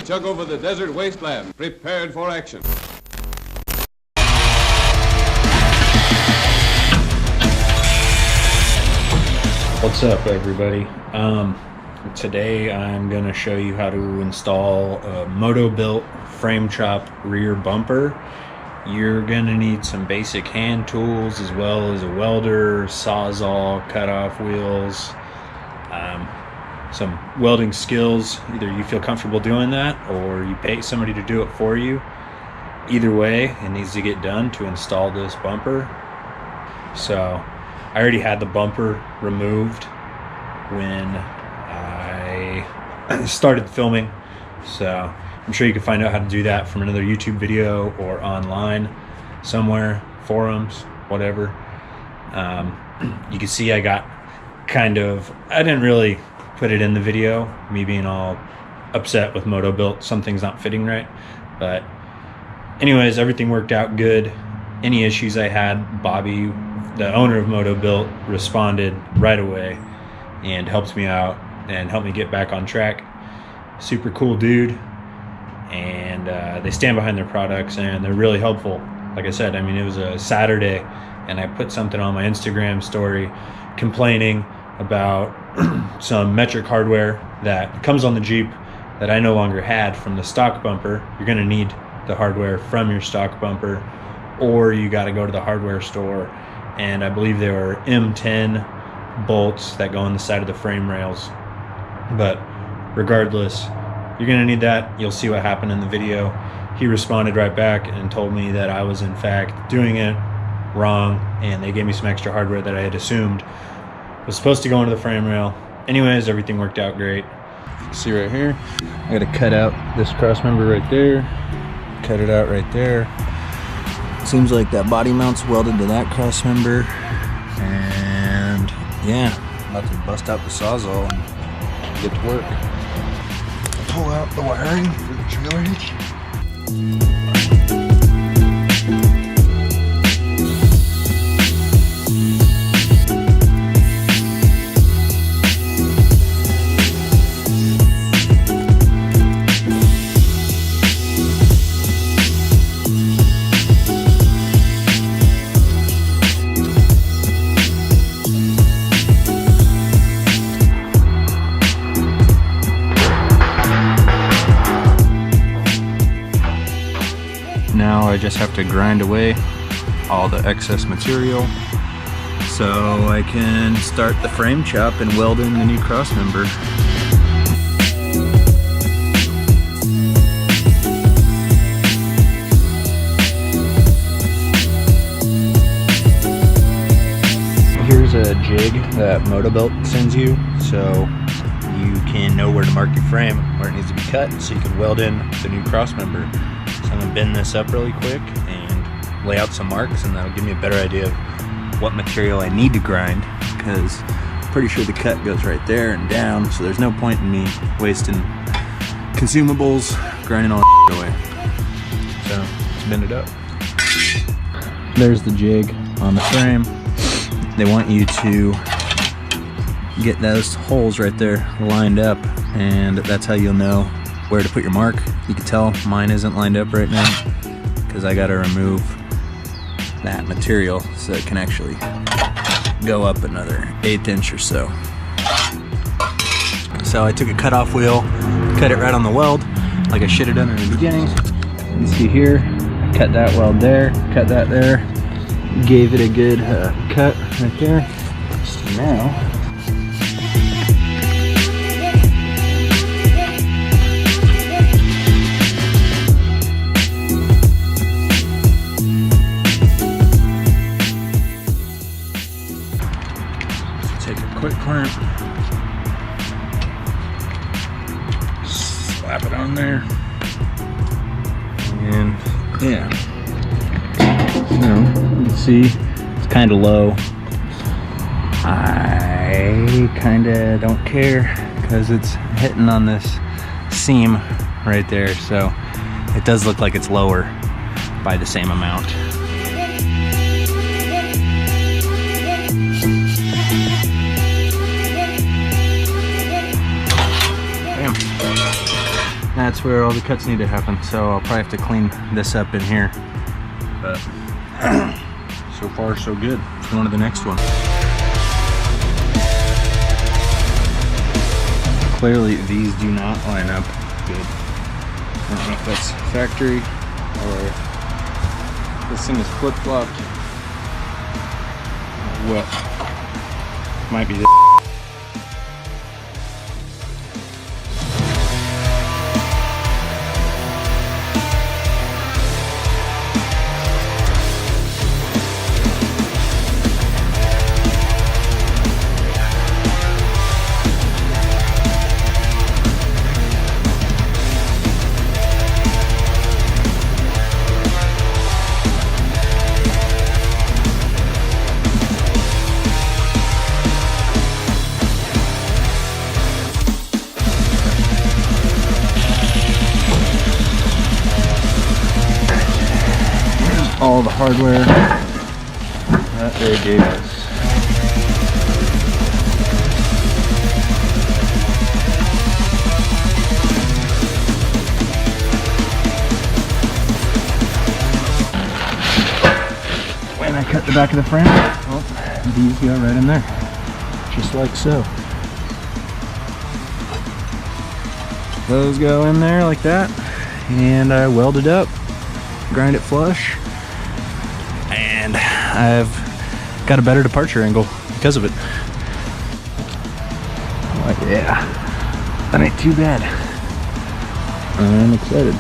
chug over the desert wasteland, prepared for action. What's up, everybody? Today I'm going to show you how to install a Motobilt frame chop rear bumper. You're going to need some basic hand tools as well as a welder, sawzall, cutoff wheels, some welding skills. Either you feel comfortable doing that or you pay somebody to do it for you. Either way, it needs to get done to install this bumper. So I already had the bumper removed when I started filming, so I'm sure you can find out how to do that from another YouTube video or online somewhere, forums, whatever. You can see I got I didn't really put it in the video, me being all upset with Motobilt, something's not fitting right, but anyways, everything worked out good. Any issues I had, Bobby, the owner of Motobilt, responded right away and helped me out and helped me get back on track. Super cool dude, and they stand behind their products and they're really helpful. Like I said, I mean, it was a Saturday and I put something on my Instagram story complaining about some metric hardware that comes on the Jeep that I no longer had from the stock bumper. You're going to need the hardware from your stock bumper, or you got to go to the hardware store, and I believe there were M10 bolts that go on the side of the frame rails. But regardless, you're going to need that. You'll see what happened in the video. He responded right back and told me that I was in fact doing it wrong, and they gave me some extra hardware that I had assumed was supposed to go into the frame rail. Anyways, everything worked out great. See right here, I got to cut out this cross member right there, cut it out right there. Seems like that body mount's welded to that cross member, and yeah, I'm about to bust out the sawzall and get to work. Pull out the wiring for the trailer hitch. Now I just have to grind away all the excess material so I can start the frame chop and weld in the new cross member. Here's a jig that Motobilt sends you, so you can know where to mark your frame, where it needs to be cut, so you can weld in the new cross member. So I'm going to bend this up really quick and lay out some marks, and that'll give me a better idea of what material I need to grind, because I'm pretty sure the cut goes right there and down, so there's no point in me wasting consumables grinding all away. So let's bend it up. There's the jig on the frame. They want you to get those holes right there lined up, and that's how you'll know where to put your mark. You can tell mine isn't lined up right now because I got to remove that material so it can actually go up another 1/8 inch or so. So I took a cutoff wheel, cut it right on the weld like I should have done in the beginning. You see here, I cut that weld there, cut that there, gave it a good cut right there. So now take a quick clamp, slap it on there, and yeah. So you can see it's kind of low. I kind of don't care because it's hitting on this seam right there, so it does look like it's lower by the same amount. that's where all the cuts need to happen. So I'll probably have to clean this up in here. But so far so good. Let's go on to the next one. Clearly these do not line up good. I don't know if that's factory or this thing is flip-flopped. What? Might be this. All the hardware that they gave us. When I cut the back of the frame, well, these go right in there, just like so. Those go in there like that, and I weld it up, grind it flush. And I've got a better departure angle because of it. Like, yeah, that ain't too bad. I'm excited.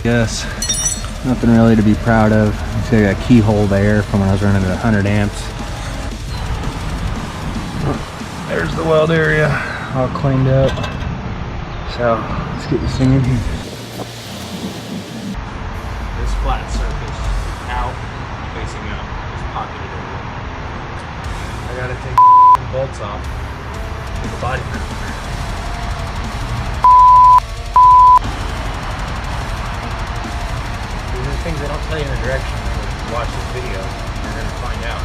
Yes, nothing really to be proud of. See, I got a keyhole there from when I was running at 100 amps. There's the weld area, all cleaned up. So let's get this thing in here. This flat surface out, facing up, is pocketed over. I gotta take the bolts off with the body mount. Things they don't tell you in the direction. So watch this video, you're going to find out.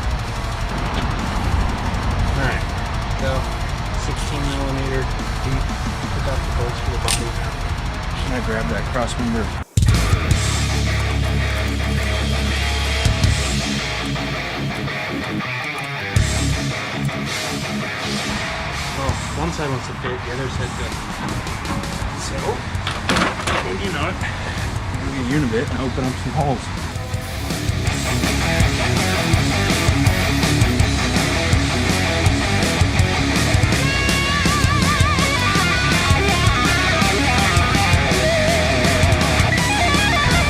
Alright, so 16mm deep, put out the bolts for the body. I'm going to grab that cross member. Well, one side wants to fit, the other side doesn't. So, when you know it, a unibit and open up some holes.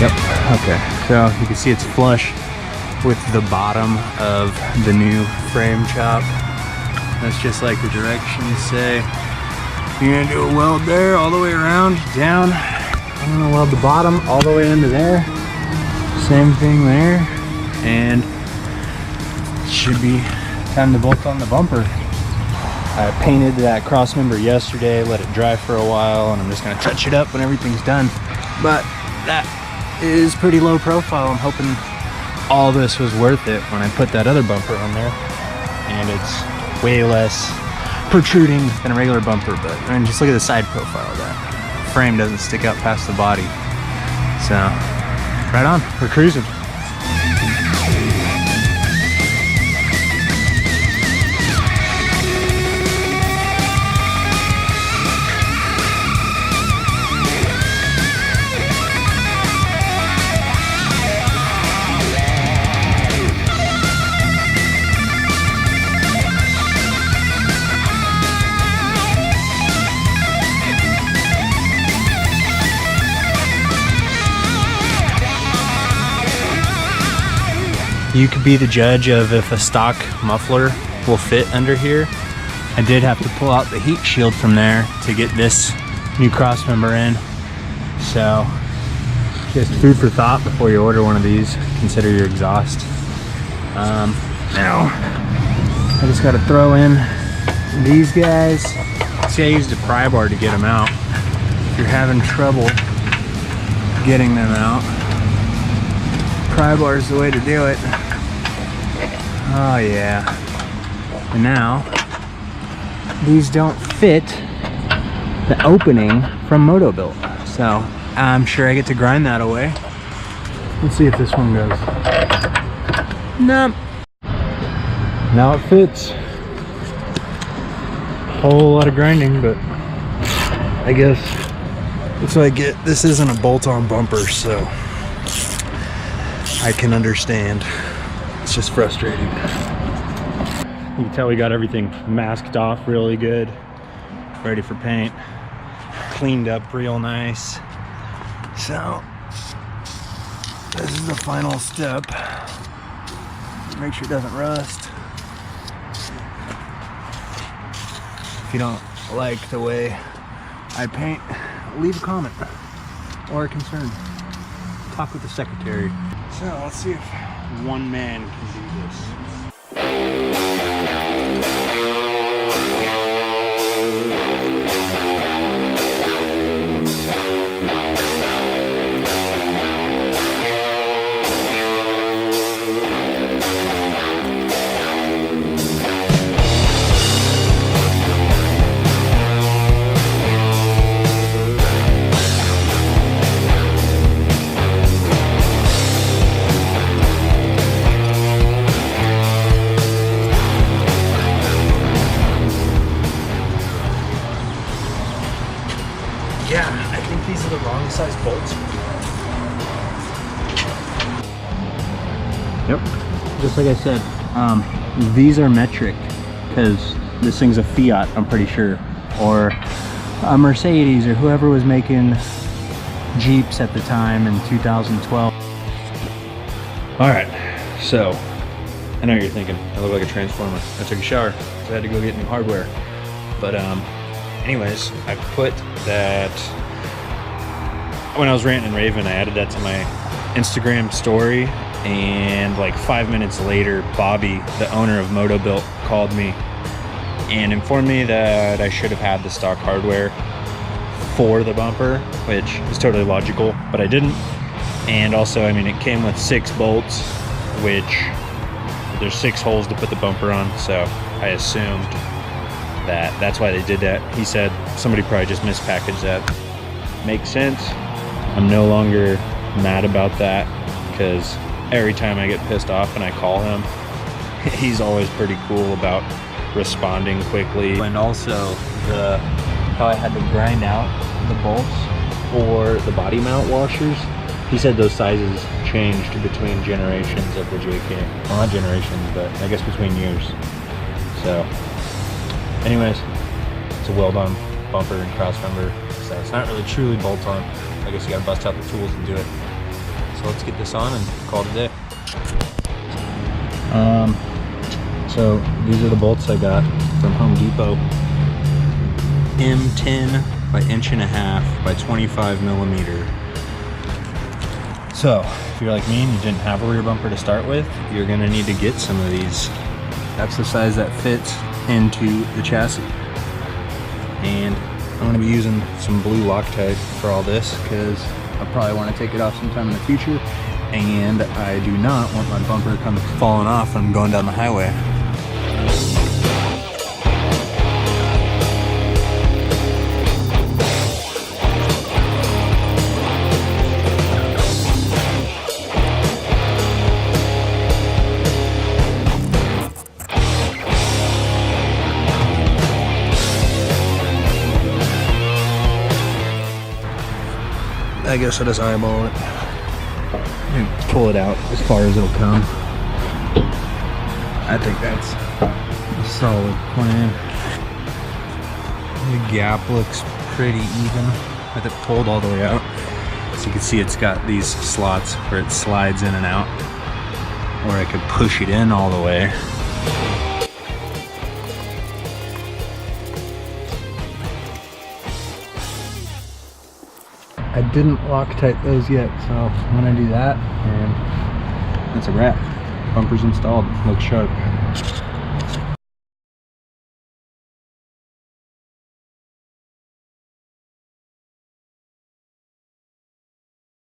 Yep, okay. So you can see it's flush with the bottom of the new frame chop. That's just like the directions say. You're gonna do a weld there all the way around, down. I'm gonna weld the bottom all the way into there. Same thing there. And it should be time to bolt on the bumper. I painted that cross member yesterday, let it dry for a while, and I'm just gonna touch it up when everything's done. But that is pretty low profile. I'm hoping all this was worth it when I put that other bumper on there. And it's way less protruding than a regular bumper, but I mean, just look at the side profile of that. Frame doesn't stick out past the body. So, right on, we're cruising. you could be the judge of if a stock muffler will fit under here. I did have to pull out the heat shield from there to get this new cross member in. So just food for thought before you order one of these. Consider your exhaust. Now I just got to throw in these guys. See, I used a pry bar to get them out. If you're having trouble getting them out, pry bar is the way to do it. Oh yeah. And now these don't fit the opening from Motobilt, so I'm sure I get to grind that away. Let's see if this one goes. Nope. Now it fits. Whole lot of grinding, but I guess that's what I get. This isn't a bolt-on bumper, so I can understand. It's just frustrating. You can tell we got everything masked off really good, ready for paint, cleaned up real nice. So this is the final step. Make sure it doesn't rust. If you don't like the way I paint, leave a comment or a concern. Talk with the secretary. So let's see if one man can do this. Yeah, I think these are the wrong size bolts. Yep. Just like I said, these are metric because this thing's a Fiat, I'm pretty sure, or a Mercedes, or whoever was making Jeeps at the time in 2012. All right, so I know what you're thinking. I look like a transformer. I took a shower, so I had to go get new hardware. But anyways, I put that, when I was ranting and raving, I added that to my Instagram story, and like 5 minutes later, Bobby, the owner of Motobilt, called me and informed me that I should have had the stock hardware for the bumper, which is totally logical, but I didn't. And also, I mean, it came with 6 bolts, which there's 6 holes to put the bumper on, so I assumed that's why they did that. He said somebody probably just mispackaged that. Makes sense. I'm no longer mad about that, because every time I get pissed off and I call him, he's always pretty cool about responding quickly. And also how I had to grind out the bolts for the body mount washers. He said those sizes changed between generations of the JK. Well, not generations, but I guess between years. So anyways, it's a weld-on bumper and cross member, so it's not really truly bolt-on. I guess you gotta bust out the tools and do it. So let's get this on and call it a day. So these are the bolts I got from Home Depot. M10 by 1.5" by 25 millimeter. So if you're like me and you didn't have a rear bumper to start with, you're gonna need to get some of these. That's the size that fits into the chassis. And I'm going to be using some blue Loctite for all this, because I probably want to take it off sometime in the future, and I do not want my bumper come falling off when I'm going down the highway. I guess I'll just eyeball it and pull it out as far as it'll come. I think that's a solid plan. The gap looks pretty even with it pulled all the way out. So you can see it's got these slots where it slides in and out. where I could push it in all the way. I didn't Loctite those yet, so I'm gonna do that, and that's a wrap. Bumpers installed, looks sharp.